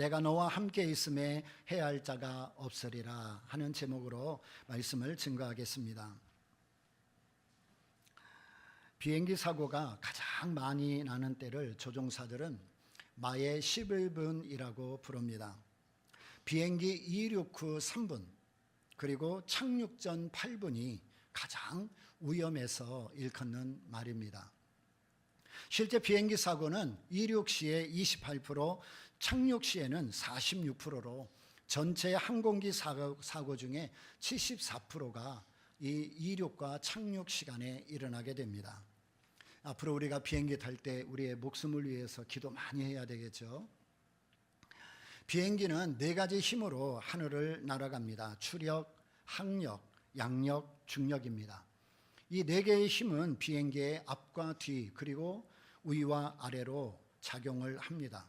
내가 너와 함께 있음에 해할 자가 없으리라 하는 제목으로 말씀을 증거하겠습니다. 비행기 사고가 가장 많이 나는 때를 조종사들은 마의 11분이라고 부릅니다. 비행기 이륙 후 3분 그리고 착륙 전 8분이 가장 위험해서 일컫는 말입니다. 실제 비행기 사고는 이륙 시에 28%, 착륙 시에는 46%로 전체 항공기 사고 중에 74%가 이 이륙과 착륙 시간에 일어나게 됩니다. 앞으로 우리가 비행기 탈 때 우리의 목숨을 위해서 기도 많이 해야 되겠죠. 비행기는 4가지 힘으로 하늘을 날아갑니다. 추력, 항력, 양력, 중력입니다. 이 4개의 힘은 비행기의 앞과 뒤 그리고 위와 아래로 작용을 합니다.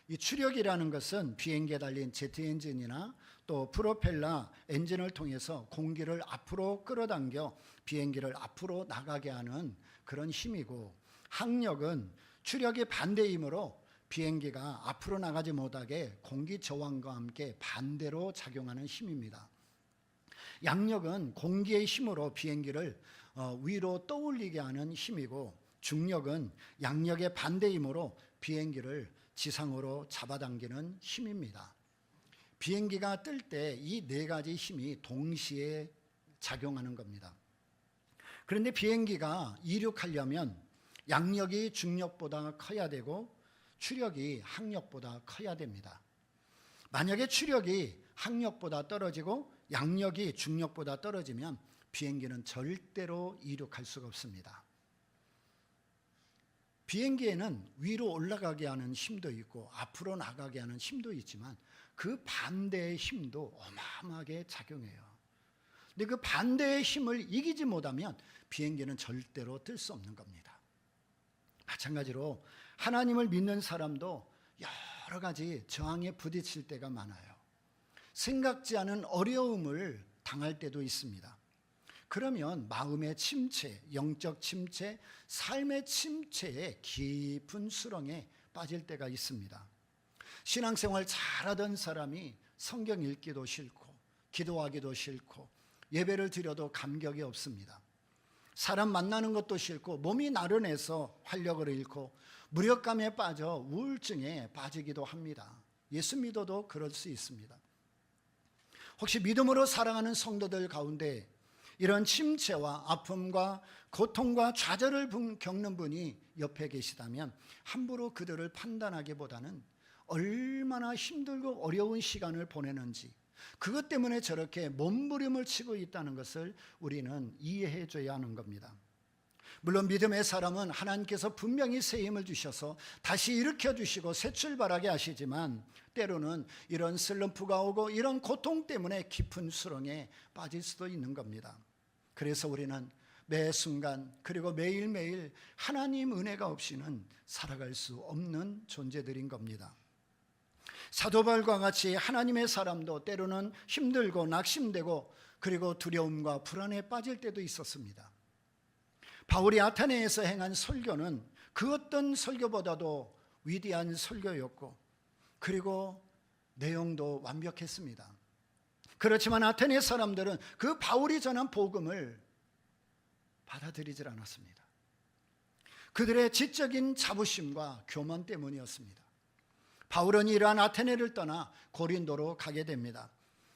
이 추력이라는 것은 비행기에 달린 제트 엔진이나 또 프로펠러 엔진을 통해서 공기를 앞으로 끌어당겨 비행기를 앞으로 나가게 하는 그런 힘이고, 항력은 추력의 반대 힘으로 비행기가 앞으로 나가지 못하게 공기 저항과 함께 반대로 작용하는 힘입니다. 양력은 공기의 힘으로 비행기를 위로 떠올리게 하는 힘이고, 중력은 양력의 반대 힘으로 비행기를 지상으로 잡아당기는 힘입니다. 비행기가 뜰 때 이 4가지 힘이 동시에 작용하는 겁니다. 그런데 비행기가 이륙하려면 양력이 중력보다 커야 되고 추력이 항력보다 커야 됩니다. 만약에 추력이 항력보다 떨어지고 양력이 중력보다 떨어지면 비행기는 절대로 이륙할 수가 없습니다. 비행기에는 위로 올라가게 하는 힘도 있고 앞으로 나가게 하는 힘도 있지만 그 반대의 힘도 어마어마하게 작용해요. 근데 그 반대의 힘을 이기지 못하면 비행기는 절대로 뜰 수 없는 겁니다. 마찬가지로 하나님을 믿는 사람도 여러 가지 저항에 부딪힐 때가 많아요. 생각지 않은 어려움을 당할 때도 있습니다. 그러면 마음의 침체, 영적 침체, 삶의 침체에 깊은 수렁에 빠질 때가 있습니다. 신앙생활 잘하던 사람이 성경 읽기도 싫고 기도하기도 싫고 예배를 드려도 감격이 없습니다. 사람 만나는 것도 싫고 몸이 나른해서 활력을 잃고 무력감에 빠져 우울증에 빠지기도 합니다. 예수 믿어도 그럴 수 있습니다. 혹시 믿음으로 사랑하는 성도들 가운데 이런 침체와 아픔과 고통과 좌절을 겪는 분이 옆에 계시다면 함부로 그들을 판단하기보다는 얼마나 힘들고 어려운 시간을 보내는지, 그것 때문에 저렇게 몸부림을 치고 있다는 것을 우리는 이해해 줘야 하는 겁니다. 물론 믿음의 사람은 하나님께서 분명히 새 힘을 주셔서 다시 일으켜 주시고 새 출발하게 하시지만 때로는 이런 슬럼프가 오고 이런 고통 때문에 깊은 수렁에 빠질 수도 있는 겁니다. 그래서 우리는 매 순간 그리고 매일매일 하나님 은혜가 없이는 살아갈 수 없는 존재들인 겁니다. 사도 바울과 같이 하나님의 사람도 때로는 힘들고 낙심되고 그리고 두려움과 불안에 빠질 때도 있었습니다. 바울이 아테네에서 행한 설교는 그 어떤 설교보다도 위대한 설교였고 그리고 내용도 완벽했습니다. 그렇지만 아테네 사람들은 그 바울이 전한 복음을 받아들이질 않았습니다. 그들의 지적인 자부심과 교만 때문이었습니다. 바울은 이러한 아테네를 떠나 고린도로 가게 됩니다.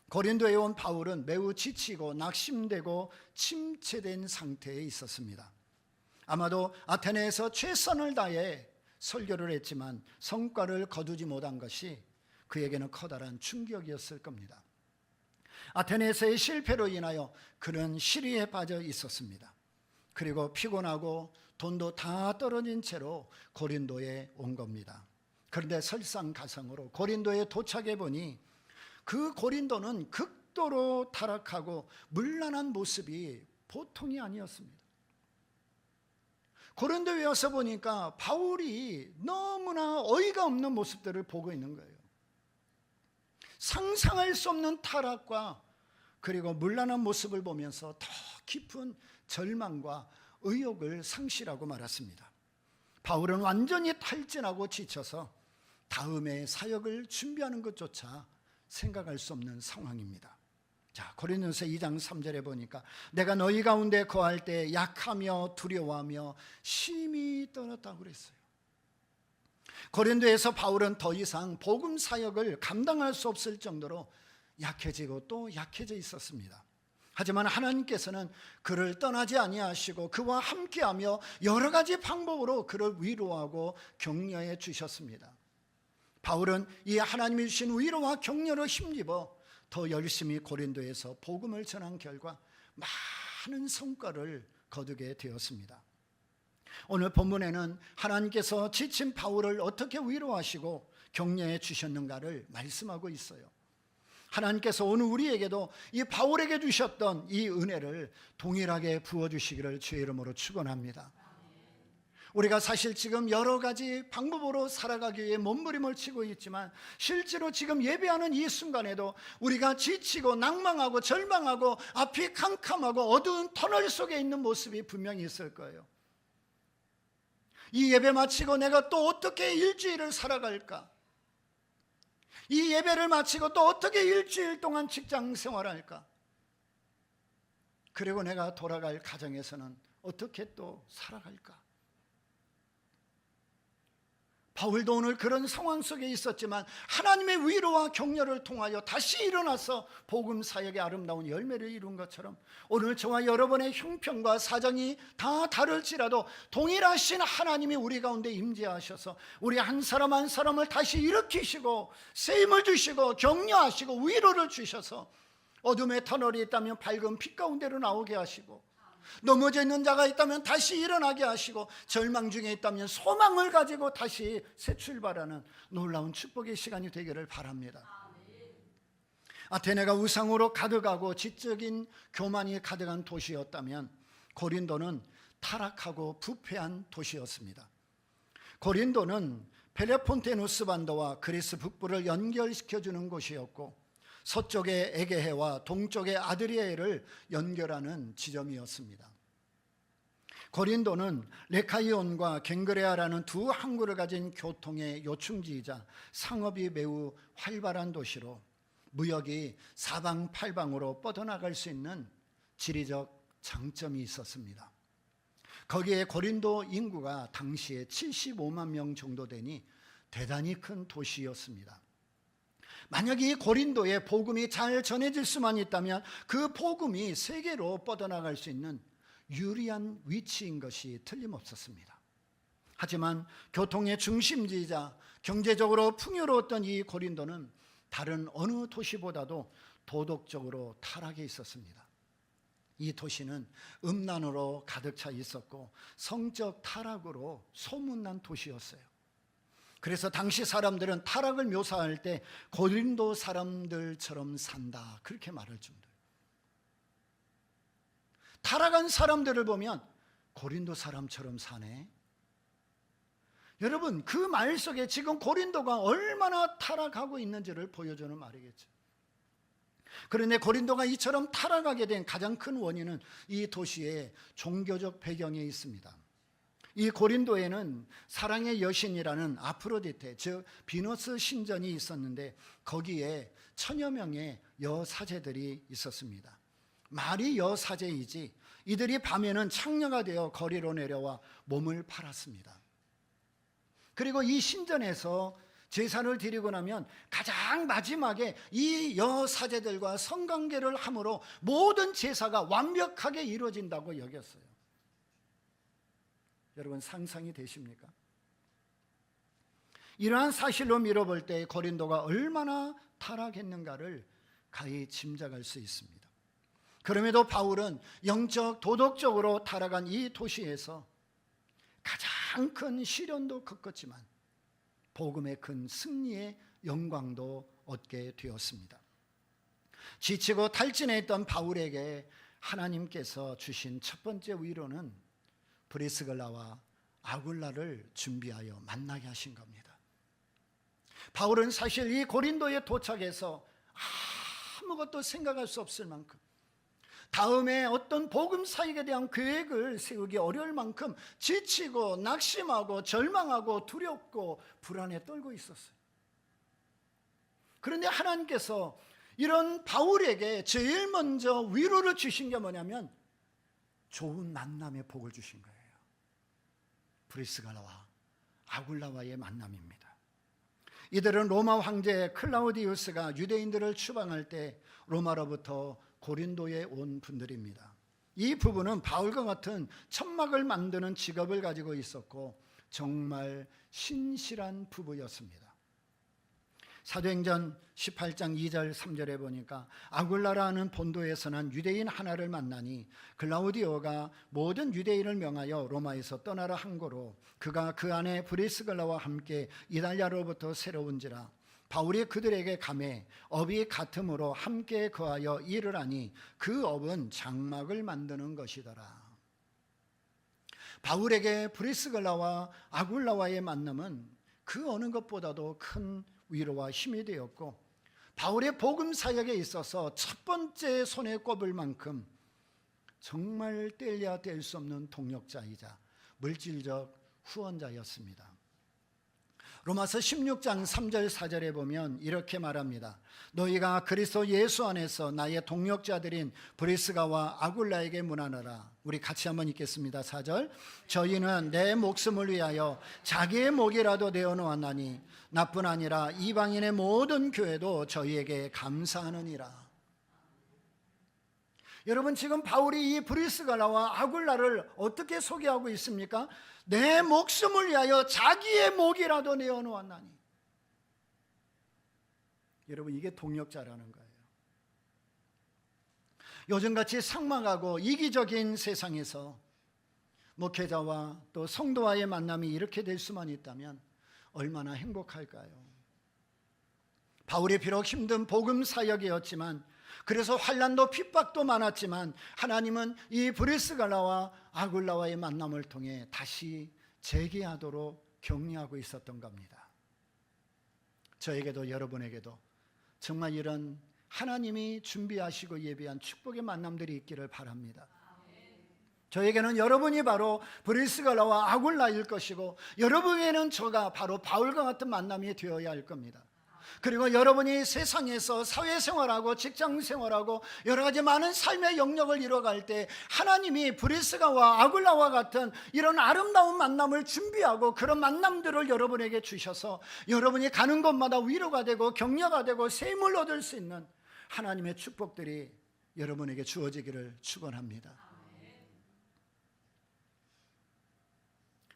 고린도에 온 바울은 매우 지치고 낙심되고 침체된 상태에 있었습니다. 아마도 아테네에서 최선을 다해 설교를 했지만 성과를 거두지 못한 것이 그에게는 커다란 충격이었을 겁니다. 아테네에서의 실패로 인하여 그는 시리에 빠져 있었습니다. 그리고 피곤하고 돈도 다 떨어진 채로 고린도에 온 겁니다. 그런데 설상가상으로 고린도에 도착해 보니 그 고린도는 극도로 타락하고 문란한 모습이 보통이 아니었습니다. 고린도에 와서 보니까 바울이 너무나 어이가 없는 모습들을 보고 있는 거예요. 상상할 수 없는 타락과 그리고 문란한 모습을 보면서 더 깊은 절망과 의욕을 상실하고 말았습니다. 바울은 완전히 탈진하고 지쳐서 다음의 사역을 준비하는 것조차 생각할 수 없는 상황입니다. 자, 고린도서 2장 3절에 보니까 내가 너희 가운데 거할 때 약하며 두려워하며 심히 떨었다고 그랬어요. 고린도에서 바울은 더 이상 복음 사역을 감당할 수 없을 정도로 약해지고 또 약해져 있었습니다. 하지만 하나님께서는 그를 떠나지 아니하시고 그와 함께하며 여러 가지 방법으로 그를 위로하고 격려해 주셨습니다. 바울은 이 하나님이 주신 위로와 격려로 힘입어 더 열심히 고린도에서 복음을 전한 결과 많은 성과를 거두게 되었습니다. 오늘 본문에는 하나님께서 지친 바울을 어떻게 위로하시고 격려해 주셨는가를 말씀하고 있어요. 하나님께서 오늘 우리에게도 이 바울에게 주셨던 이 은혜를 동일하게 부어주시기를 주의 이름으로 축원합니다. 우리가 사실 지금 여러 가지 방법으로 살아가기 위해 몸부림을 치고 있지만 실제로 지금 예배하는 이 순간에도 우리가 지치고 낭망하고 절망하고 앞이 캄캄하고 어두운 터널 속에 있는 모습이 분명히 있을 거예요. 이 예배 마치고 내가 또 어떻게 일주일을 살아갈까? 이 예배를 마치고 또 어떻게 일주일 동안 직장 생활할까? 그리고 내가 돌아갈 가정에서는 어떻게 또 살아갈까? 바울도 오늘 그런 상황 속에 있었지만 하나님의 위로와 격려를 통하여 다시 일어나서 복음 사역의 아름다운 열매를 이룬 것처럼 오늘 저와 여러분의 형편과 사정이 다 다를지라도 동일하신 하나님이 우리 가운데 임재하셔서 우리 한 사람 한 사람을 다시 일으키시고 새 힘을 주시고 격려하시고 위로를 주셔서 어둠의 터널이 있다면 밝은 빛 가운데로 나오게 하시고 넘어져 있는 자가 있다면 다시 일어나게 하시고 절망 중에 있다면 소망을 가지고 다시 새 출발하는 놀라운 축복의 시간이 되기를 바랍니다. 아테네가 우상으로 가득하고 지적인 교만이 가득한 도시였다면 고린도는 타락하고 부패한 도시였습니다. 고린도는 펠레폰테누스 반도와 그리스 북부를 연결시켜주는 곳이었고 서쪽의 에게해와 동쪽의 아드리아해를 연결하는 지점이었습니다. 고린도는 레카이온과 갱그레아라는 두 항구를 가진 교통의 요충지이자 상업이 매우 활발한 도시로 무역이 사방팔방으로 뻗어나갈 수 있는 지리적 장점이 있었습니다. 거기에 고린도 인구가 당시에 75만 명 정도 되니 대단히 큰 도시였습니다. 만약 이 고린도에 복음이 잘 전해질 수만 있다면 그 복음이 세계로 뻗어나갈 수 있는 유리한 위치인 것이 틀림없었습니다. 하지만 교통의 중심지이자 경제적으로 풍요로웠던 이 고린도는 다른 어느 도시보다도 도덕적으로 타락해 있었습니다. 이 도시는 음란으로 가득 차 있었고 성적 타락으로 소문난 도시였어요. 그래서 당시 사람들은 타락을 묘사할 때 고린도 사람들처럼 산다 그렇게 말할 정도예요. 타락한 사람들을 보면 고린도 사람처럼 사네. 여러분 그 말 속에 지금 고린도가 얼마나 타락하고 있는지를 보여주는 말이겠죠. 그런데 고린도가 이처럼 타락하게 된 가장 큰 원인은 이 도시의 종교적 배경에 있습니다. 이 고린도에는 사랑의 여신이라는 아프로디테 즉 비너스 신전이 있었는데 거기에 천여 명의 여사제들이 있었습니다. 말이 여사제이지 이들이 밤에는 창녀가 되어 거리로 내려와 몸을 팔았습니다. 그리고 이 신전에서 제사를 드리고 나면 가장 마지막에 이 여사제들과 성관계를 함으로 모든 제사가 완벽하게 이루어진다고 여겼어요. 여러분 상상이 되십니까? 이러한 사실로 미뤄볼 때 고린도가 얼마나 타락했는가를 가히 짐작할 수 있습니다. 그럼에도 바울은 영적 도덕적으로 타락한 이 도시에서 가장 큰 시련도 겪었지만 복음의 큰 승리의 영광도 얻게 되었습니다. 지치고 탈진해 있던 바울에게 하나님께서 주신 첫 번째 위로는 브리스글라와 아굴라를 준비하여 만나게 하신 겁니다. 바울은 사실 이 고린도에 도착해서 아무것도 생각할 수 없을 만큼 다음에 어떤 복음 사역에 대한 계획을 세우기 어려울 만큼 지치고 낙심하고 절망하고 두렵고 불안에 떨고 있었어요. 그런데 하나님께서 이런 바울에게 제일 먼저 위로를 주신 게 뭐냐면 좋은 만남의 복을 주신 거예요. 브리스가라와 아굴라와의 만남입니다. 이들은 로마 황제 클라우디우스가 유대인들을 추방할 때 로마로부터 고린도에 온 분들입니다. 이 부부는 바울과 같은 천막을 만드는 직업을 가지고 있었고 정말 신실한 부부였습니다. 사도행전 18장 2절 3절에 보니까 아굴라라는 본도에서 난 유대인 하나를 만나니 클라우디오가 모든 유대인을 명하여 로마에서 떠나라 한 거로 그가 그 안에 브리스글라와 함께 이달리아로부터 새로운지라 바울이 그들에게 가매 업이 같음으로 함께 거하여 일을 하니 그 업은 장막을 만드는 것이더라. 바울에게 브리스글라와 아굴라와의 만남은 그 어느 것보다도 큰 위로와 힘이 되었고 바울의 복음 사역에 있어서 첫 번째 손에 꼽을 만큼 정말 떼려야 뗄 수 없는 동력자이자 물질적 후원자였습니다. 로마서 16장 3절 4절에 보면 이렇게 말합니다. 너희가 그리스도 예수 안에서 나의 동력자들인 브리스가와 아굴라에게 문안하라. 우리 같이 한번 읽겠습니다. 4절 저희는 내 목숨을 위하여 자기의 목이라도 내어놓았나니 나뿐 아니라 이방인의 모든 교회도 저희에게 감사하느니라. 여러분 지금 바울이 이 브리스가라와 아굴라를 어떻게 소개하고 있습니까? 내 목숨을 위하여 자기의 목이라도 내어놓았나니. 여러분 이게 동력자라는 거예요. 요즘같이 삭막하고 이기적인 세상에서 목회자와 또 성도와의 만남이 이렇게 될 수만 있다면 얼마나 행복할까요? 바울이 비록 힘든 복음 사역이었지만 그래서 환난도 핍박도 많았지만 하나님은 이 브리스가라와 아굴라와의 만남을 통해 다시 재개하도록 격려하고 있었던 겁니다. 저에게도 여러분에게도 정말 이런 하나님이 준비하시고 예비한 축복의 만남들이 있기를 바랍니다. 저에게는 여러분이 바로 브리스가라와 아굴라일 것이고 여러분에게는 저가 바로 바울과 같은 만남이 되어야 할 겁니다. 그리고 여러분이 세상에서 사회생활하고 직장생활하고 여러 가지 많은 삶의 영역을 이뤄갈 때 하나님이 브리스가와 아굴라와 같은 이런 아름다운 만남을 준비하고 그런 만남들을 여러분에게 주셔서 여러분이 가는 곳마다 위로가 되고 격려가 되고 샘을 얻을 수 있는 하나님의 축복들이 여러분에게 주어지기를 축원합니다.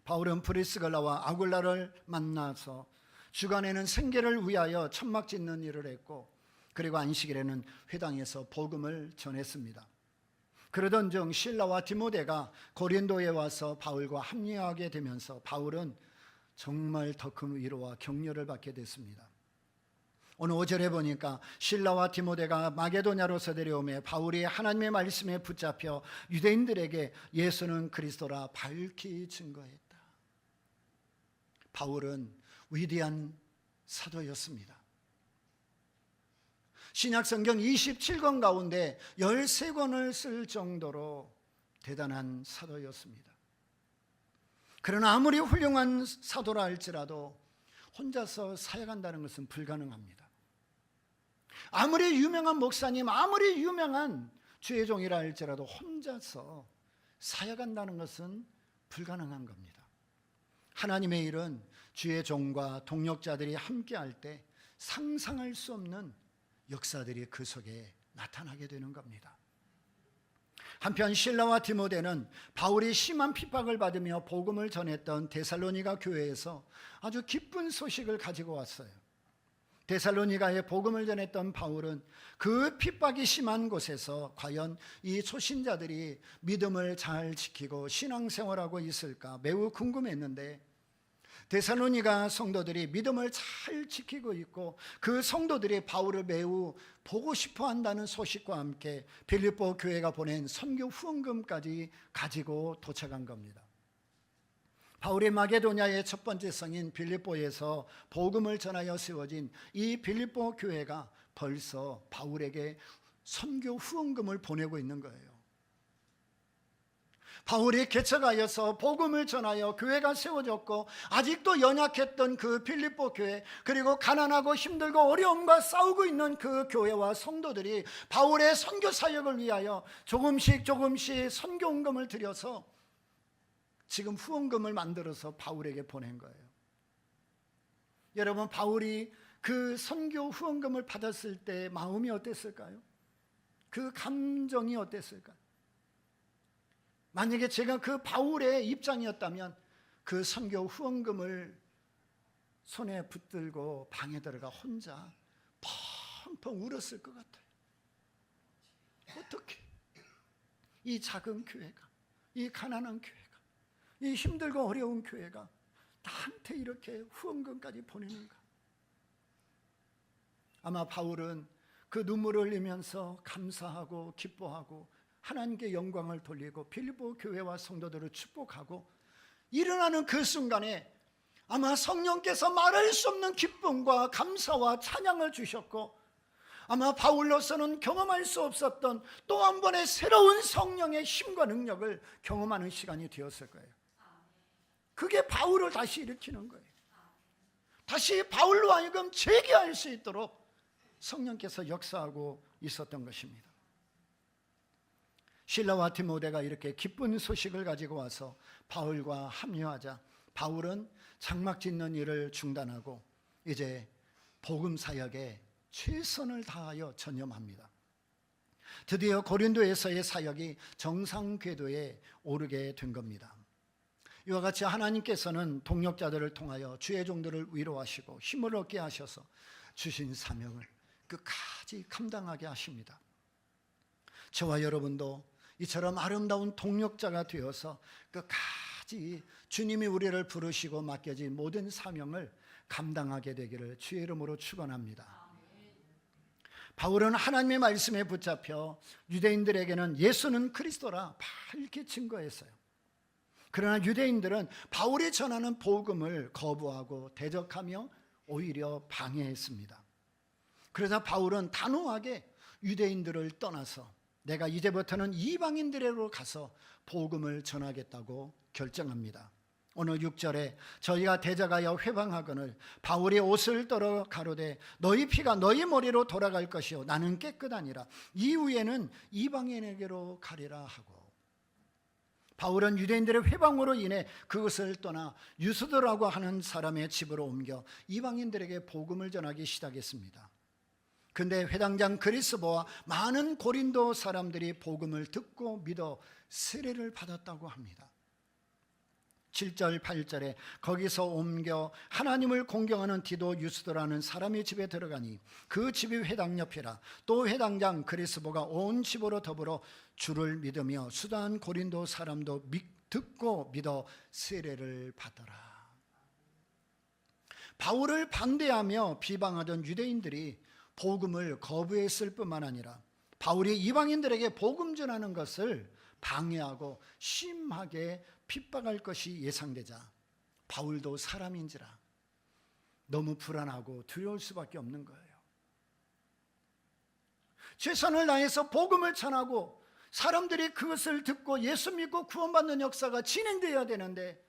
바울은 브리스가라와 아굴라를 만나서 주간에는 생계를 위하여 천막 짓는 일을 했고 그리고 안식일에는 회당에서 복음을 전했습니다. 그러던 중 실라와 디모데가 고린도에 와서 바울과 합류하게 되면서 바울은 정말 더 큰 위로와 격려를 받게 됐습니다. 오늘 5절에 보니까 실라와 디모데가 마게도냐로서 내려오매 바울이 하나님의 말씀에 붙잡혀 유대인들에게 예수는 그리스도라 밝히 증거했다. 바울은 위대한 사도였습니다. 신약성경 27권 가운데 13권을 쓸 정도로 대단한 사도였습니다. 그러나 아무리 훌륭한 사도라 할지라도 혼자서 사역한다는 것은 불가능합니다. 아무리 유명한 목사님, 아무리 유명한 주의 종이라 할지라도 혼자서 사역한다는 것은 불가능한 겁니다. 하나님의 일은 주의 종과 동력자들이 함께할 때 상상할 수 없는 역사들이 그 속에 나타나게 되는 겁니다. 한편 실라와 디모데는 바울이 심한 핍박을 받으며 복음을 전했던 데살로니가 교회에서 아주 기쁜 소식을 가지고 왔어요. 데살로니가에 복음을 전했던 바울은 그 핍박이 심한 곳에서 과연 이 초신자들이 믿음을 잘 지키고 신앙생활하고 있을까 매우 궁금했는데 데살로니가 성도들이 믿음을 잘 지키고 있고 그 성도들이 바울을 매우 보고 싶어 한다는 소식과 함께 빌립보 교회가 보낸 선교 후원금까지 가지고 도착한 겁니다. 바울이 마게도냐의 첫 번째 성인 빌립보에서 복음을 전하여 세워진 이 빌립보 교회가 벌써 바울에게 선교 후원금을 보내고 있는 거예요. 바울이 개척하여서 복음을 전하여 교회가 세워졌고, 아직도 연약했던 그 빌립보 교회, 그리고 가난하고 힘들고 어려움과 싸우고 있는 그 교회와 성도들이 바울의 선교 사역을 위하여 조금씩 선교원금을 들여서 지금 후원금을 만들어서 바울에게 보낸 거예요. 여러분, 바울이 그 선교 후원금을 받았을 때 마음이 어땠을까요? 그 감정이 어땠을까요? 만약에 제가 그 바울의 입장이었다면 그 선교 후원금을 손에 붙들고 방에 들어가 혼자 펑펑 울었을 것 같아요. 어떻게 이 작은 교회가, 이 가난한 교회가, 이 힘들고 어려운 교회가 나한테 이렇게 후원금까지 보내는가? 아마 바울은 그 눈물을 흘리면서 감사하고 기뻐하고 하나님께 영광을 돌리고 빌립보 교회와 성도들을 축복하고 일어나는 그 순간에 아마 성령께서 말할 수 없는 기쁨과 감사와 찬양을 주셨고, 아마 바울로서는 경험할 수 없었던 또 한 번의 새로운 성령의 힘과 능력을 경험하는 시간이 되었을 거예요. 그게 바울을 다시 일으키는 거예요. 다시 바울로 하여금 재기할 수 있도록 성령께서 역사하고 있었던 것입니다. 실라와 디모데가 이렇게 기쁜 소식을 가지고 와서 바울과 합류하자 바울은 장막 짓는 일을 중단하고 이제 복음 사역에 최선을 다하여 전념합니다. 드디어 고린도에서의 사역이 정상 궤도에 오르게 된 겁니다. 이와 같이 하나님께서는 동역자들을 통하여 주의 종들을 위로하시고 힘을 얻게 하셔서 주신 사명을 끝까지 감당하게 하십니다. 저와 여러분도 이처럼 아름다운 동역자가 되어서 끝까지 주님이 우리를 부르시고 맡겨진 모든 사명을 감당하게 되기를 주의 이름으로 축원합니다. 바울은 하나님의 말씀에 붙잡혀 유대인들에게는 예수는 그리스도라 밝게 증거했어요. 그러나 유대인들은 바울이 전하는 복음을 거부하고 대적하며 오히려 방해했습니다. 그러자 바울은 단호하게 유대인들을 떠나서 내가 이제부터는 이방인들에게로 가서 복음을 전하겠다고 결정합니다. 오늘 6절에 저희가 대적하여 회방하거늘 바울이 옷을 떨어 가로되 너희 피가 너희 머리로 돌아갈 것이요 나는 깨끗하니라. 이후에는 이방인에게로 가리라 하고, 바울은 유대인들의 회방으로 인해 그것을 떠나 유스도라고 하는 사람의 집으로 옮겨 이방인들에게 복음을 전하기 시작했습니다. 근데 회당장 그리스보와 많은 고린도 사람들이 복음을 듣고 믿어 세례를 받았다고 합니다. 7절 8절에 거기서 옮겨 하나님을 공경하는 디도 유스도라는 사람의 집에 들어가니 그 집이 회당 옆이라. 또 회당장 그리스보가 온 집으로 더불어 주를 믿으며 수단 고린도 사람도 듣고 믿어 세례를 받더라. 바울을 반대하며 비방하던 유대인들이 복음을 거부했을 뿐만 아니라 바울이 이방인들에게 복음 전하는 것을 방해하고 심하게 핍박할 것이 예상되자 바울도 사람인지라 너무 불안하고 두려울 수밖에 없는 거예요. 최선을 다해서 복음을 전하고 사람들이 그것을 듣고 예수 믿고 구원받는 역사가 진행되어야 되는데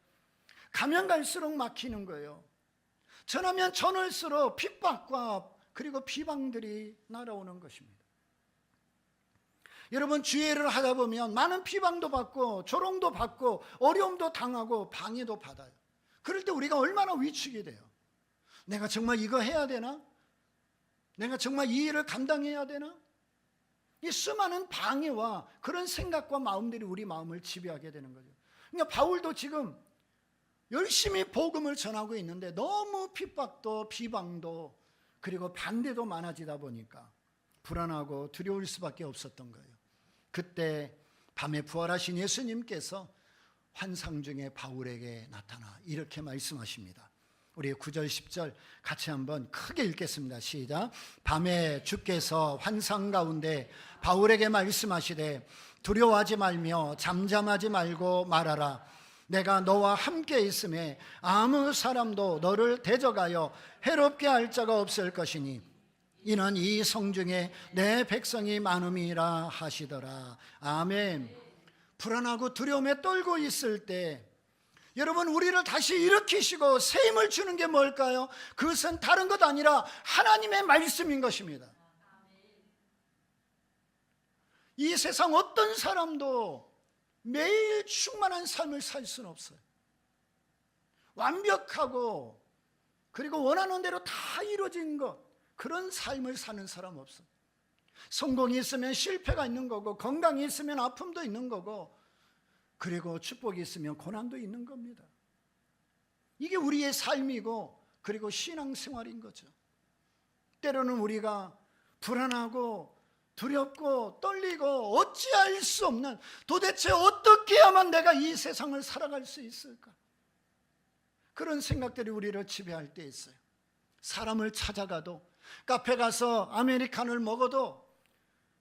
가면 갈수록 막히는 거예요. 전하면 전할수록 핍박과 그리고 비방들이 날아오는 것입니다. 여러분, 주의를 하다 보면 많은 비방도 받고 조롱도 받고 어려움도 당하고 방해도 받아요. 그럴 때 우리가 얼마나 위축이 돼요. 내가 정말 이거 해야 되나? 내가 정말 이 일을 감당해야 되나? 이 수많은 방해와 그런 생각과 마음들이 우리 마음을 지배하게 되는 거죠. 그러니까 바울도 지금 열심히 복음을 전하고 있는데 너무 핍박도 비방도 그리고 반대도 많아지다 보니까 불안하고 두려울 수밖에 없었던 거예요. 그때 밤에 부활하신 예수님께서 환상 중에 바울에게 나타나 이렇게 말씀하십니다. 우리 9절 10절 같이 한번 크게 읽겠습니다. 시작. 밤에 주께서 환상 가운데 바울에게 말씀하시되 두려워하지 말며 잠잠하지 말고 말하라. 내가 너와 함께 있음에 아무 사람도 너를 대적하여 해롭게 할 자가 없을 것이니 이는 이 성중에 내 백성이 많음이라 하시더라. 아멘. 불안하고 두려움에 떨고 있을 때 여러분, 우리를 다시 일으키시고 새 힘을 주는 게 뭘까요? 그것은 다른 것 아니라 하나님의 말씀인 것입니다. 이 세상 어떤 사람도 매일 충만한 삶을 살 수는 없어요. 완벽하고 그리고 원하는 대로 다 이루어진 것, 그런 삶을 사는 사람 없어요. 성공이 있으면 실패가 있는 거고, 건강이 있으면 아픔도 있는 거고, 그리고 축복이 있으면 고난도 있는 겁니다. 이게 우리의 삶이고 그리고 신앙생활인 거죠. 때로는 우리가 불안하고 두렵고 떨리고 어찌할 수 없는, 도대체 어떻게 해야만 내가 이 세상을 살아갈 수 있을까, 그런 생각들이 우리를 지배할 때 있어요. 사람을 찾아가도, 카페 가서 아메리카노를 먹어도,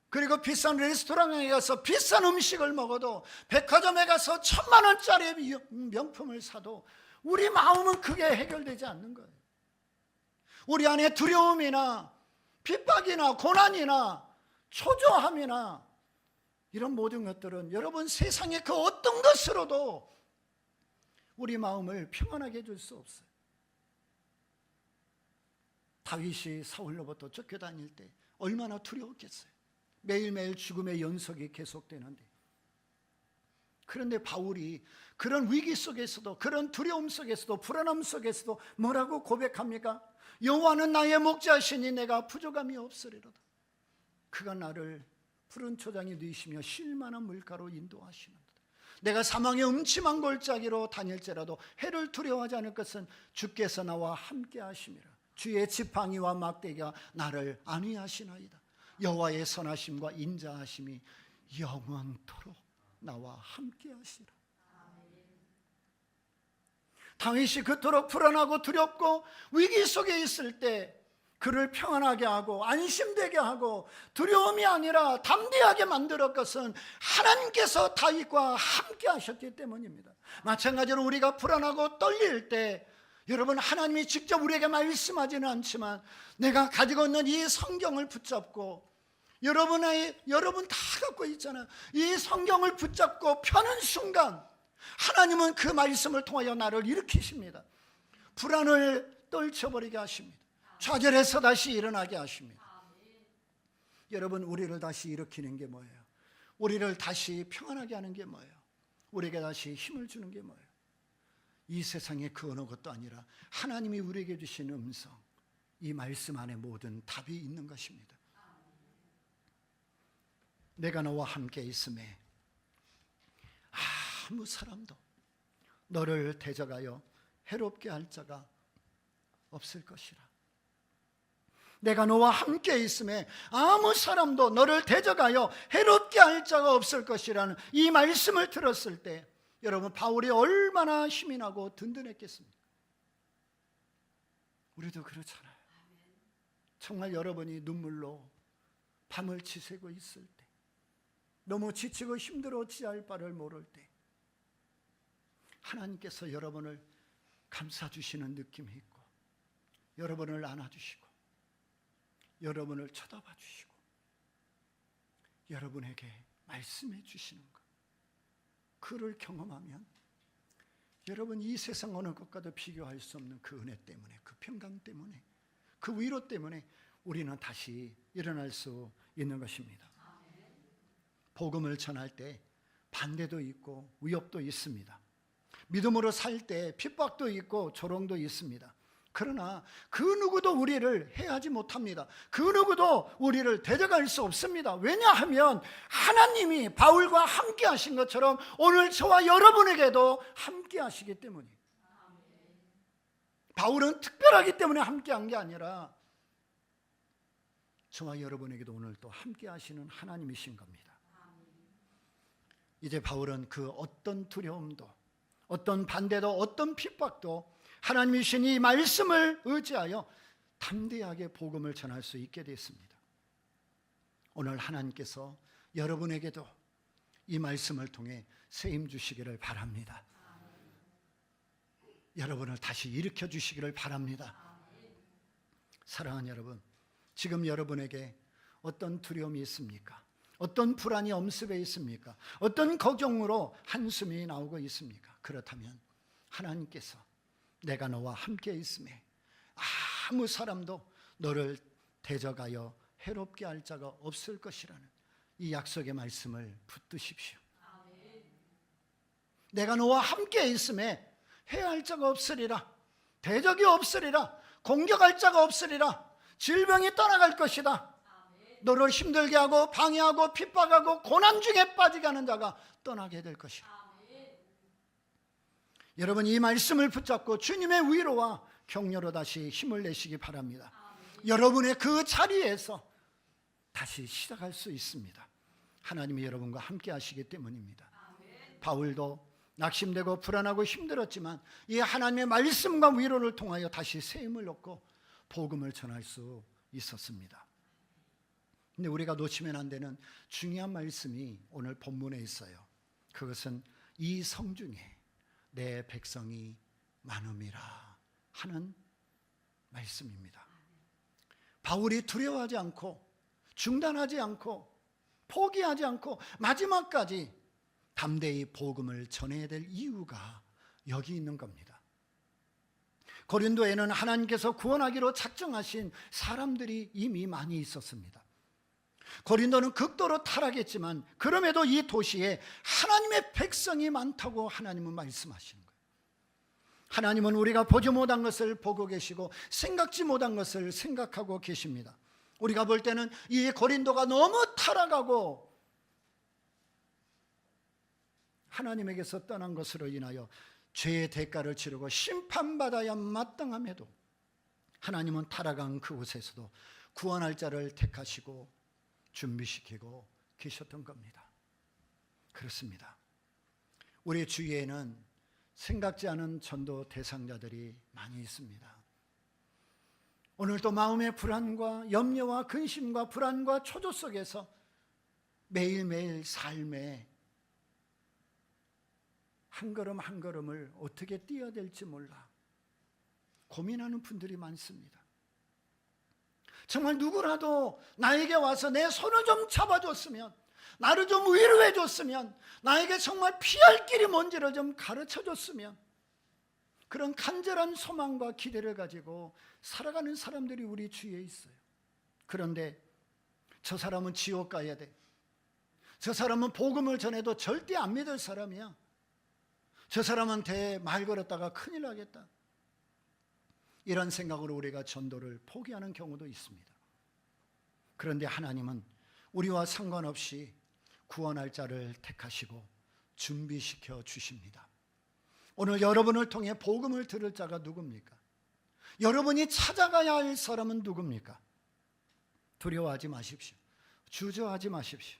그리고 비싼 레스토랑에 가서 비싼 음식을 먹어도, 백화점에 가서 1,000만 원짜리 명품을 사도 우리 마음은 그게 해결되지 않는 거예요. 우리 안에 두려움이나 핍박이나 고난이나 초조함이나 이런 모든 것들은 여러분, 세상의 그 어떤 것으로도 우리 마음을 평안하게 해줄 수 없어요. 다윗이 사울로부터 쫓겨다닐 때 얼마나 두려웠겠어요. 매일매일 죽음의 연속이 계속되는데, 그런데 바울이 그런 위기 속에서도, 그런 두려움 속에서도, 불안함 속에서도 뭐라고 고백합니까? 여호와는 나의 목자시니 내가 부족함이 없으리로다. 그가 나를 푸른 초장에 누이시며 쉴만한 물가로 인도하시는도다. 내가 사망의 음침한 골짜기로 다닐지라도 해를 두려워하지 않을 것은 주께서 나와 함께 하심이라. 주의 지팡이와 막대기가 나를 안위하시나이다. 여호와의 선하심과 인자하심이 영원토록 나와 함께 하시라. 다윗이 그토록 불안하고 두렵고 위기 속에 있을 때 그를 평안하게 하고 안심되게 하고 두려움이 아니라 담대하게 만들었 것은 하나님께서 다윗과 함께 하셨기 때문입니다. 마찬가지로 우리가 불안하고 떨릴 때, 여러분, 하나님이 직접 우리에게 말씀하지는 않지만 내가 가지고 있는 이 성경을 붙잡고, 여러분 다 갖고 있잖아요. 이 성경을 붙잡고 펴는 순간 하나님은 그 말씀을 통하여 나를 일으키십니다. 불안을 떨쳐버리게 하십니다. 좌절해서 다시 일어나게 하십니다. 여러분, 우리를 다시 일으키는 게 뭐예요? 우리를 다시 평안하게 하는 게 뭐예요? 우리에게 다시 힘을 주는 게 뭐예요? 이 세상의 그 어느 것도 아니라 하나님이 우리에게 주신 음성, 이 말씀 안에 모든 답이 있는 것입니다. 내가 너와 함께 있음에 아무 사람도 너를 대적하여 해롭게 할 자가 없을 것이라. 내가 너와 함께 있음에 아무 사람도 너를 대적하여 해롭게 할 자가 없을 것이라는 이 말씀을 들었을 때, 여러분, 바울이 얼마나 힘이 나고 든든했겠습니까? 우리도 그렇잖아요. 정말 여러분이 눈물로 밤을 지새고 있을 때, 너무 지치고 힘들어 어찌할 바를 모를 때, 하나님께서 여러분을 감싸주시는 느낌이 있고, 여러분을 안아주시고, 여러분을 쳐다봐 주시고, 여러분에게 말씀해 주시는 것, 그를 경험하면 여러분, 이 세상 어느 것과도 비교할 수 없는 그 은혜 때문에, 그 평강 때문에, 그 위로 때문에 우리는 다시 일어날 수 있는 것입니다. 복음을 전할 때 반대도 있고 위협도 있습니다. 믿음으로 살 때 핍박도 있고 조롱도 있습니다. 그러나 그 누구도 우리를 해하지 못합니다. 그 누구도 우리를 대적할 수 없습니다. 왜냐하면 하나님이 바울과 함께 하신 것처럼 오늘 저와 여러분에게도 함께 하시기 때문이에요. 바울은 특별하기 때문에 함께 한 게 아니라 저와 여러분에게도 오늘 또 함께 하시는 하나님이신 겁니다. 이제 바울은 그 어떤 두려움도, 어떤 반대도, 어떤 핍박도 하나님이 주신 이 말씀을 의지하여 담대하게 복음을 전할 수 있게 됐습니다. 오늘 하나님께서 여러분에게도 이 말씀을 통해 세임 주시기를 바랍니다. 여러분을 다시 일으켜 주시기를 바랍니다. 사랑하는 여러분, 지금 여러분에게 어떤 두려움이 있습니까? 어떤 불안이 엄습해 있습니까? 어떤 걱정으로 한숨이 나오고 있습니까? 그렇다면 하나님께서 내가 너와 함께 있음에 아무 사람도 너를 대적하여 해롭게 할 자가 없을 것이라는 이 약속의 말씀을 붙드십시오. 내가 너와 함께 있음에 해할 자가 없으리라, 대적이 없으리라, 공격할 자가 없으리라, 질병이 떠나갈 것이다. 너를 힘들게 하고 방해하고 핍박하고 고난 중에 빠지게 하는 자가 떠나게 될 것이다. 여러분, 이 말씀을 붙잡고 주님의 위로와 격려로 다시 힘을 내시기 바랍니다. 여러분의 그 자리에서 다시 시작할 수 있습니다. 하나님이 여러분과 함께 하시기 때문입니다. 바울도 낙심되고 불안하고 힘들었지만 이 하나님의 말씀과 위로를 통하여 다시 새 힘을 얻고 복음을 전할 수 있었습니다. 근데 우리가 놓치면 안 되는 중요한 말씀이 오늘 본문에 있어요. 그것은 이 성중에 내 백성이 많음이라 하는 말씀입니다. 바울이 두려워하지 않고 중단하지 않고 포기하지 않고 마지막까지 담대히 복음을 전해야 될 이유가 여기 있는 겁니다. 고린도에는 하나님께서 구원하기로 작정하신 사람들이 이미 많이 있었습니다. 고린도는 극도로 타락했지만 그럼에도 이 도시에 하나님의 백성이 많다고 하나님은 말씀하시는 거예요. 하나님은 우리가 보지 못한 것을 보고 계시고 생각지 못한 것을 생각하고 계십니다. 우리가 볼 때는 이 고린도가 너무 타락하고 하나님에게서 떠난 것으로 인하여 죄의 대가를 치르고 심판받아야 마땅함에도 하나님은 타락한 그곳에서도 구원할 자를 택하시고 준비시키고 계셨던 겁니다. 그렇습니다. 우리 주위에는 생각지 않은 전도 대상자들이 많이 있습니다. 오늘도 마음의 불안과 염려와 근심과 불안과 초조 속에서 매일매일 삶에 한 걸음 한 걸음을 어떻게 뛰어야 될지 몰라 고민하는 분들이 많습니다. 정말 누구라도 나에게 와서 내 손을 좀 잡아줬으면, 나를 좀 위로해줬으면, 나에게 정말 피할 길이 뭔지를 좀 가르쳐줬으면, 그런 간절한 소망과 기대를 가지고 살아가는 사람들이 우리 주위에 있어요. 그런데 저 사람은 지옥 가야 돼, 저 사람은 복음을 전해도 절대 안 믿을 사람이야, 저 사람한테 말 걸었다가 큰일 나겠다, 이런 생각으로 우리가 전도를 포기하는 경우도 있습니다. 그런데 하나님은 우리와 상관없이 구원할 자를 택하시고 준비시켜 주십니다. 오늘 여러분을 통해 복음을 들을 자가 누굽니까? 여러분이 찾아가야 할 사람은 누굽니까? 두려워하지 마십시오. 주저하지 마십시오.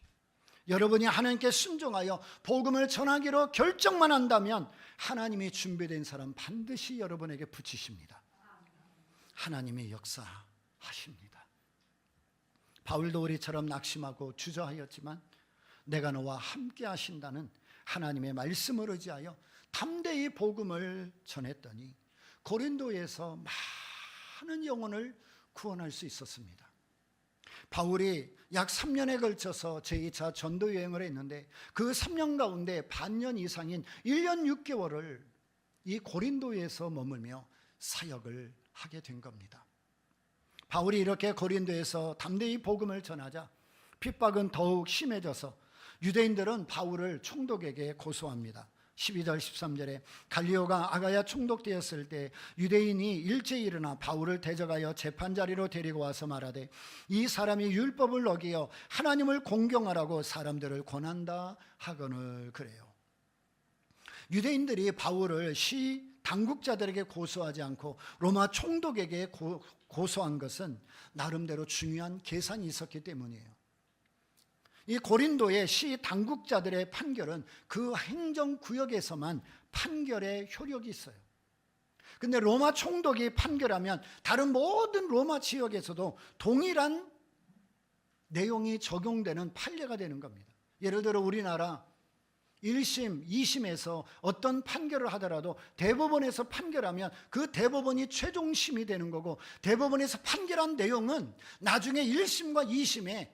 여러분이 하나님께 순종하여 복음을 전하기로 결정만 한다면 하나님이 준비된 사람 반드시 여러분에게 붙이십니다. 하나님의 역사하십니다. 바울도 우리처럼 낙심하고 주저하였지만 내가 너와 함께 하신다는 하나님의 말씀을 의지하여 담대히 복음을 전했더니 고린도에서 많은 영혼을 구원할 수 있었습니다. 바울이 약 3년에 걸쳐서 제2차 전도 여행을 했는데 그 3년 가운데 반년 이상인 1년 6개월을 이 고린도에서 머물며 사역을 하게 된 겁니다. 바울이 이렇게 고린도에서 담대히 복음을 전하자 핍박은 더욱 심해져서 유대인들은 바울을 총독에게 고소합니다. 12절 13절에 갈리오가 아가야 총독되었을 때 유대인이 일제히 일어나 바울을 대적하여 재판자리로 데리고 와서 말하되 이 사람이 율법을 어기어 하나님을 공경하라고 사람들을 권한다 하거늘 그래요. 유대인들이 바울을 시 당국자들에게 고소하지 않고 로마 총독에게 고소한 것은 나름대로 중요한 계산이 있었기 때문이에요. 이 고린도의 시 당국자들의 판결은 그 행정구역에서만 판결의 효력이 있어요. 근데 로마 총독이 판결하면 다른 모든 로마 지역에서도 동일한 내용이 적용되는 판례가 되는 겁니다. 예를 들어 우리나라 1심, 2심에서 어떤 판결을 하더라도 대법원에서 판결하면 그 대법원이 최종심이 되는 거고 대법원에서 판결한 내용은 나중에 1심과 2심에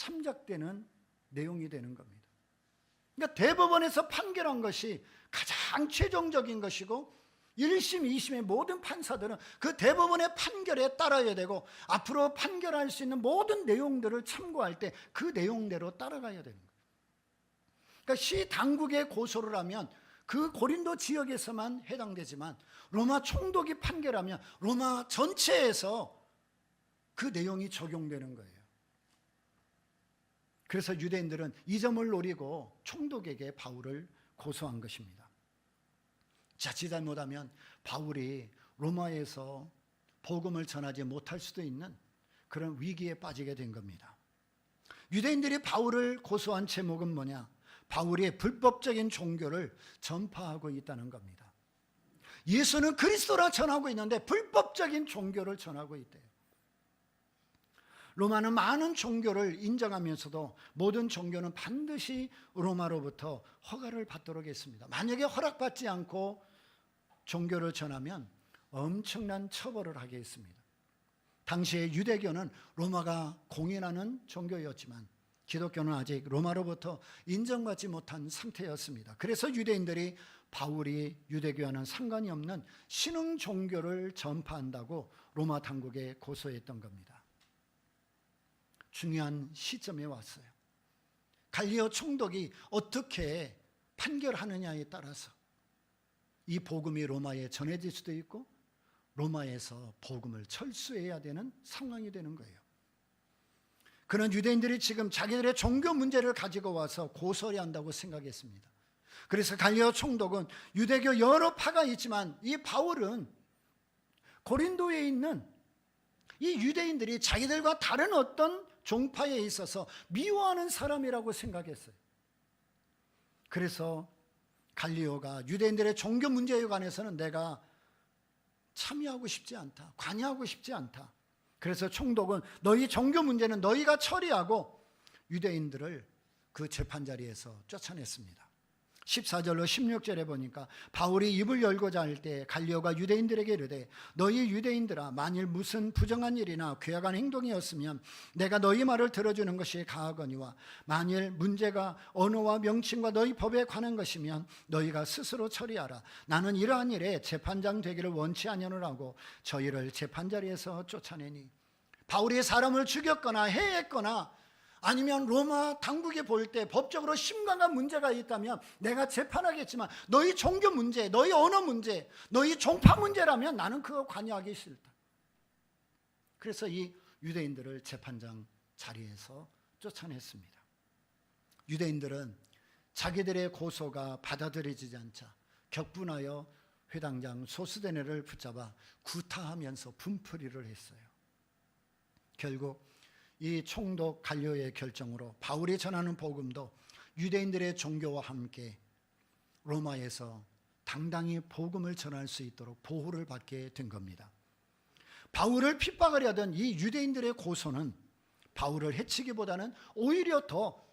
참작되는 내용이 되는 겁니다. 그러니까 대법원에서 판결한 것이 가장 최종적인 것이고 1심, 2심의 모든 판사들은 그 대법원의 판결에 따라야 되고 앞으로 판결할 수 있는 모든 내용들을 참고할 때 그 내용대로 따라가야 되는 거예요. 그러니까 시 당국의 고소를 하면 그 고린도 지역에서만 해당되지만 로마 총독이 판결하면 로마 전체에서 그 내용이 적용되는 거예요. 그래서 유대인들은 이 점을 노리고 총독에게 바울을 고소한 것입니다. 자칫 잘못하면 바울이 로마에서 복음을 전하지 못할 수도 있는 그런 위기에 빠지게 된 겁니다. 유대인들이 바울을 고소한 제목은 뭐냐? 바울이 불법적인 종교를 전파하고 있다는 겁니다. 예수는 그리스도라 전하고 있는데 불법적인 종교를 전하고 있대요. 로마는 많은 종교를 인정하면서도 모든 종교는 반드시 로마로부터 허가를 받도록 했습니다. 만약에 허락받지 않고 종교를 전하면 엄청난 처벌을 하게 했습니다. 당시에 유대교는 로마가 공인하는 종교였지만 기독교는 아직 로마로부터 인정받지 못한 상태였습니다. 그래서 유대인들이 바울이 유대교와는 상관이 없는 신흥 종교를 전파한다고 로마 당국에 고소했던 겁니다. 중요한 시점에 왔어요. 갈리오 총독이 어떻게 판결하느냐에 따라서 이 복음이 로마에 전해질 수도 있고 로마에서 복음을 철수해야 되는 상황이 되는 거예요. 그런 유대인들이 지금 자기들의 종교 문제를 가지고 와서 고소를 한다고 생각했습니다. 그래서 갈리오 총독은 유대교 여러 파가 있지만 이 바울은 고린도에 있는 이 유대인들이 자기들과 다른 어떤 종파에 있어서 미워하는 사람이라고 생각했어요. 그래서 갈리오가 유대인들의 종교 문제에 관해서는 내가 참여하고 싶지 않다, 관여하고 싶지 않다. 그래서 총독은 너희 종교 문제는 너희가 처리하고 유대인들을 그 재판 자리에서 쫓아냈습니다. 14절로 16절에 보니까 바울이 입을 열고자 할 때 갈리오가 유대인들에게 이르되 너희 유대인들아 만일 무슨 부정한 일이나 괴악한 행동이었으면 내가 너희 말을 들어주는 것이 가하거니와 만일 문제가 언어와 명칭과 너희 법에 관한 것이면 너희가 스스로 처리하라. 나는 이러한 일에 재판장 되기를 원치 아니하노라고 저희를 재판자리에서 쫓아내니 바울이 사람을 죽였거나 해했거나 아니면 로마 당국이 볼 때 법적으로 심각한 문제가 있다면 내가 재판하겠지만 너희 종교 문제, 너희 언어 문제, 너희 종파 문제라면 나는 그거 관여하기 싫다. 그래서 이 유대인들을 재판장 자리에서 쫓아냈습니다. 유대인들은 자기들의 고소가 받아들여지지 않자 격분하여 회당장 소스데네를 붙잡아 구타하면서 분풀이를 했어요. 결국 이 총독 갈리오의 결정으로 바울이 전하는 복음도 유대인들의 종교와 함께 로마에서 당당히 복음을 전할 수 있도록 보호를 받게 된 겁니다. 바울을 핍박하려 하던 이 유대인들의 고소는 바울을 해치기보다는 오히려 더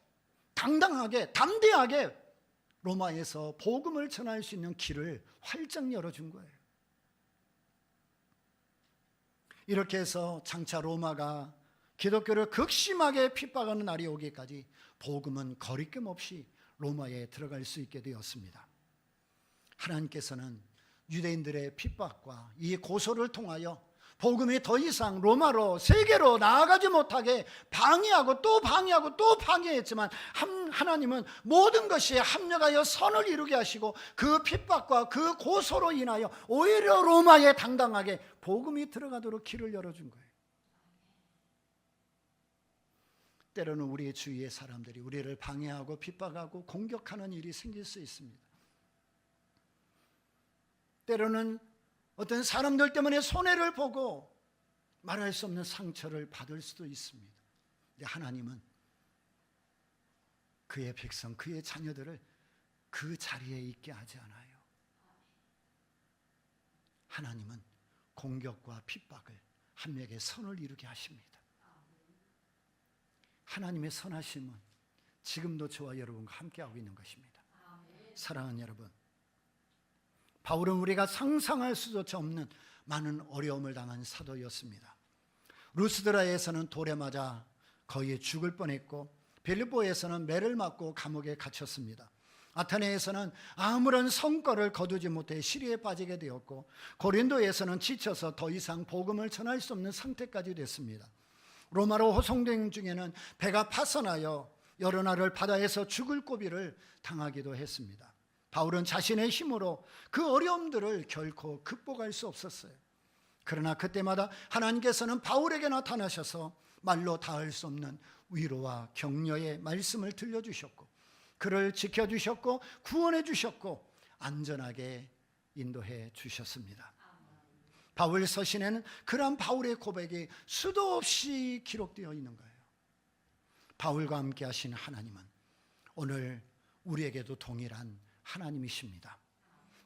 당당하게 담대하게 로마에서 복음을 전할 수 있는 길을 활짝 열어준 거예요. 이렇게 해서 장차 로마가 기독교를 극심하게 핍박하는 날이 오기까지 복음은 거리낌 없이 로마에 들어갈 수 있게 되었습니다. 하나님께서는 유대인들의 핍박과 이 고소를 통하여 복음이 더 이상 로마로 세계로 나아가지 못하게 방해하고 또 방해하고 또 방해했지만 하나님은 모든 것이 합력하여 선을 이루게 하시고 그 핍박과 그 고소로 인하여 오히려 로마에 당당하게 복음이 들어가도록 길을 열어준 거예요. 때로는 우리의 주위의 사람들이 우리를 방해하고 핍박하고 공격하는 일이 생길 수 있습니다. 때로는 어떤 사람들 때문에 손해를 보고 말할 수 없는 상처를 받을 수도 있습니다. 근데 하나님은 그의 백성, 그의 자녀들을 그 자리에 있게 하지 않아요. 하나님은 공격과 핍박을 합력의 선을 이루게 하십니다. 하나님의 선하심은 지금도 저와 여러분과 함께하고 있는 것입니다. 사랑하는 여러분, 바울은 우리가 상상할 수조차 없는 많은 어려움을 당한 사도였습니다. 루스드라에서는 돌에 맞아 거의 죽을 뻔했고, 빌립보에서는 매를 맞고 감옥에 갇혔습니다. 아테네에서는 아무런 성과를 거두지 못해 시리에 빠지게 되었고, 고린도에서는 지쳐서 더 이상 복음을 전할 수 없는 상태까지 됐습니다. 로마로 호송된 중에는 배가 파선하여 여러 날을 바다에서 죽을 고비를 당하기도 했습니다. 바울은 자신의 힘으로 그 어려움들을 결코 극복할 수 없었어요. 그러나 그때마다 하나님께서는 바울에게 나타나셔서 말로 닿을 수 없는 위로와 격려의 말씀을 들려주셨고, 그를 지켜주셨고 구원해 주셨고 안전하게 인도해 주셨습니다. 바울 서신에는 그러한 바울의 고백이 수도 없이 기록되어 있는 거예요. 바울과 함께 하신 하나님은 오늘 우리에게도 동일한 하나님이십니다.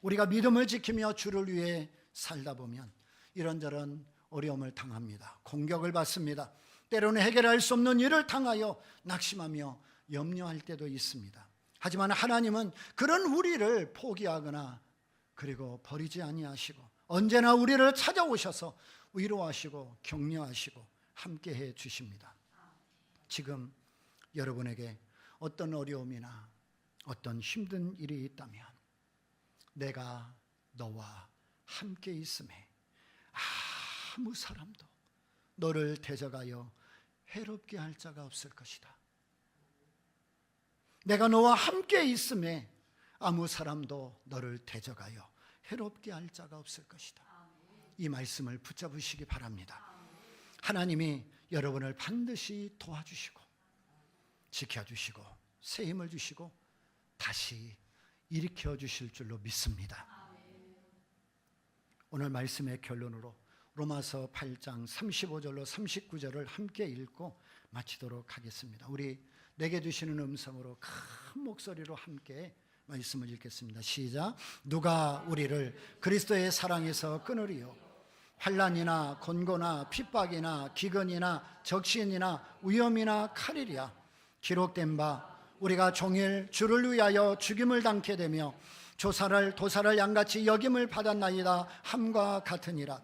우리가 믿음을 지키며 주를 위해 살다 보면 이런저런 어려움을 당합니다. 공격을 받습니다. 때로는 해결할 수 없는 일을 당하여 낙심하며 염려할 때도 있습니다. 하지만 하나님은 그런 우리를 포기하거나 그리고 버리지 아니하시고 언제나 우리를 찾아오셔서 위로하시고 격려하시고 함께해 주십니다. 지금 여러분에게 어떤 어려움이나 어떤 힘든 일이 있다면 내가 너와 함께 있음에 아무 사람도 너를 대적하여 해롭게 할 자가 없을 것이다. 내가 너와 함께 있음에 아무 사람도 너를 대적하여 해롭게 할 자가 없을 것이다. 이 말씀을 붙잡으시기 바랍니다. 하나님이 여러분을 반드시 도와주시고 지켜주시고 새 힘을 주시고 다시 일으켜 주실 줄로 믿습니다. 오늘 말씀의 결론으로 로마서 8장 35절로 39절을 함께 읽고 마치도록 하겠습니다. 우리 내게 주시는 음성으로 큰 목소리로 함께 말씀을 읽겠습니다. 시작. 누가 우리를 그리스도의 사랑에서 끊으리요? 환난이나 곤고나 핍박이나 기근이나 적신이나 위험이나 칼이랴. 기록된 바 우리가 종일 주를 위하여 죽임을 당케 되며 조사를 도사를 양같이 여김을 받았나이다 함과 같으니라.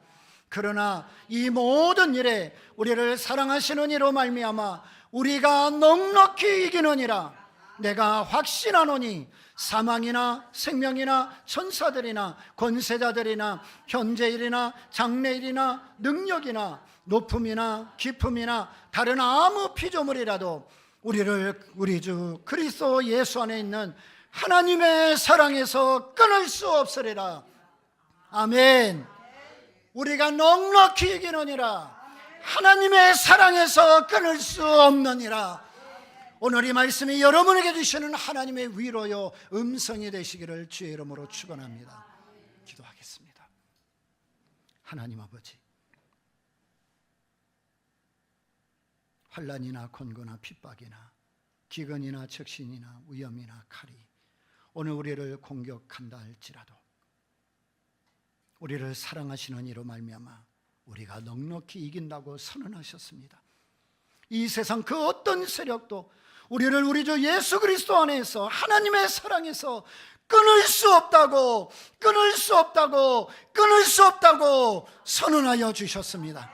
그러나 이 모든 일에 우리를 사랑하시는 이로 말미암아 우리가 넉넉히 이기느니라. 내가 확신하노니 사망이나 생명이나 천사들이나 권세자들이나 현재일이나 장래일이나 능력이나 높음이나 깊음이나 다른 아무 피조물이라도 우리를 우리 주 그리스도 예수 안에 있는 하나님의 사랑에서 끊을 수 없으리라. 아멘. 우리가 넉넉히 이기느니라. 하나님의 사랑에서 끊을 수 없느니라. 오늘 이 말씀이 여러분에게 주시는 하나님의 위로요 음성이 되시기를 주의 이름으로 축원합니다. 기도하겠습니다. 하나님 아버지, 환난이나 곤고나 핍박이나 기근이나 적신이나 위험이나 칼이 오늘 우리를 공격한다 할지라도 우리를 사랑하시는 이로 말미암아 우리가 넉넉히 이긴다고 선언하셨습니다. 이 세상 그 어떤 세력도 우리를 우리 주 예수 그리스도 안에서 하나님의 사랑에서 끊을 수 없다고 선언하여 주셨습니다.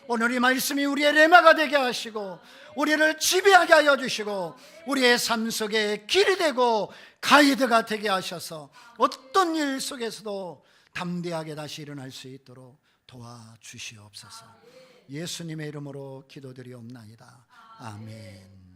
오늘 이 말씀이 우리의 레마가 되게 하시고 우리를 지배하게 하여 주시고 우리의 삶 속에 길이 되고 가이드가 되게 하셔서 어떤 일 속에서도 담대하게 다시 일어날 수 있도록 도와주시옵소서. 예수님의 이름으로 기도드리옵나이다. 아멘.